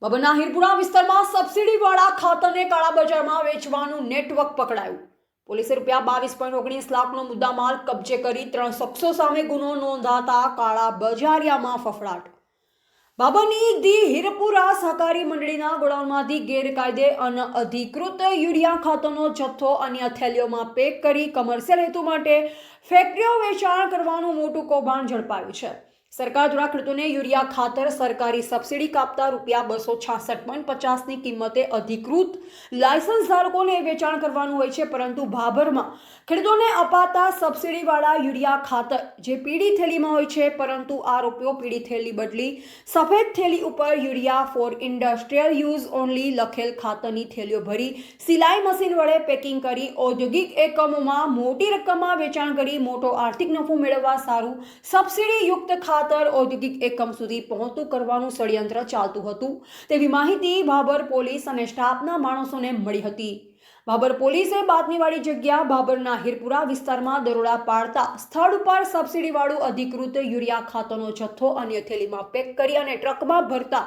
બાબરના હીરપુરા વિસ્તારમાં સબસિડીવાળા ખાતરને કાળાબજારમાં વેચવાનું નેટવર્ક પકડાયું. પોલીસે ₹22.19 લાખનો મુદ્દામાલ કબજે કરી 3 શખ્સો સામે ગુનો નોંધાતા કાળાબજારિયામાં ફફડાટ. બાબરની ધી હીરપુરા સહકારી મંડળીના ગોડાઉનમાંથી ગેરકાયદે અનઅધિકૃત યુરિયા ખાતરનો જથ્થો અન્ય થેલીઓમાં પેક કરી કમર્શિયલ હેતુ માટે ફેક્ટરીઓ વેચાણ કરવાનું મોટું કૌભાંડ ઝડપાયું છે. સરકાર દ્વારા ખેડૂતોને યુરિયા ખાતર સરકારી સબસિડી કાપતા ₹266.50ની કિંમતે અધિકૃત લાયસન્સ ધારકોને વેચાણ કરવાનું હોય છે, પરંતુ ભાભરમાં ખેડૂતોને અપાતા સબસિડીવાળા યુરિયા ખાતર જે પીળી થેલીમાં હોય છે, પરંતુ આરોપીઓ પીળી થેલી બદલી સફેદ થેલી ઉપર urea four industrial use only લખેલ ખાતરની થેલીઓ ભરી સિલાઈ મશીન વડે પેકિંગ કરી ઔદ્યોગિક એકમોમાં મોટી રકમમાં વેચાણ કરી મોટો આર્થિક નફો મેળવવા સારું સબસિડીયુક્ત ખાતર ઔદ્યોગિક એકમ સુધી પહોંચતું કરવાનું ષડયંત્ર ચાલતું હતું તેવી માહિતી ભાભર પોલીસ અને સ્ટાફના માણસોને મળી હતી. ભાભર પોલીસે બાતમીવાળી જગ્યા ભાભરના હીરપુરા વિસ્તારમાં દરોડા પાડતા સ્થળ ઉપર સબસિડીવાળું અધિકૃત યુરિયા ખાતરનો જથ્થો અન્ય થેલીમાં પેક કરી અને ટ્રકમાં ભરતા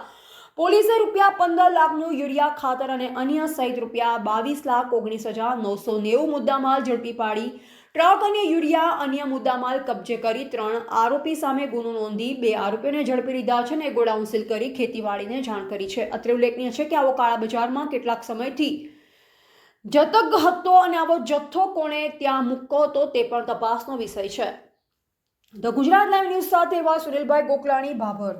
પોલીસે ₹15 લાખનું યુરિયા ખાતર અને અન્ય સહિત ₹22,19,990 મુદ્દામાલ ઝડપી પાડી ટ્રક અને યુરિયા અન્ય મુદ્દામાલ કબજે કરી 3 આરોપી સામે ગુનો નોંધી 2 આરોપીઓને ઝડપી લીધા છે અને ગોડાઉન સીલ કરી ખેતીવાડીને જાણ કરી છે. અત્રે ઉલ્લેખનીય છે કે આવો કાળા બજારમાં કેટલાક સમયથી જતક હતો અને આવો જથ્થો કોણે ત્યાં મૂક્યો હતો તે પણ તપાસનો વિષય છે. ધ ગુજરાત લાઈવ ન્યૂઝ સાથે એવા સુનિલભાઈ ગોકલાણી, ભાભર.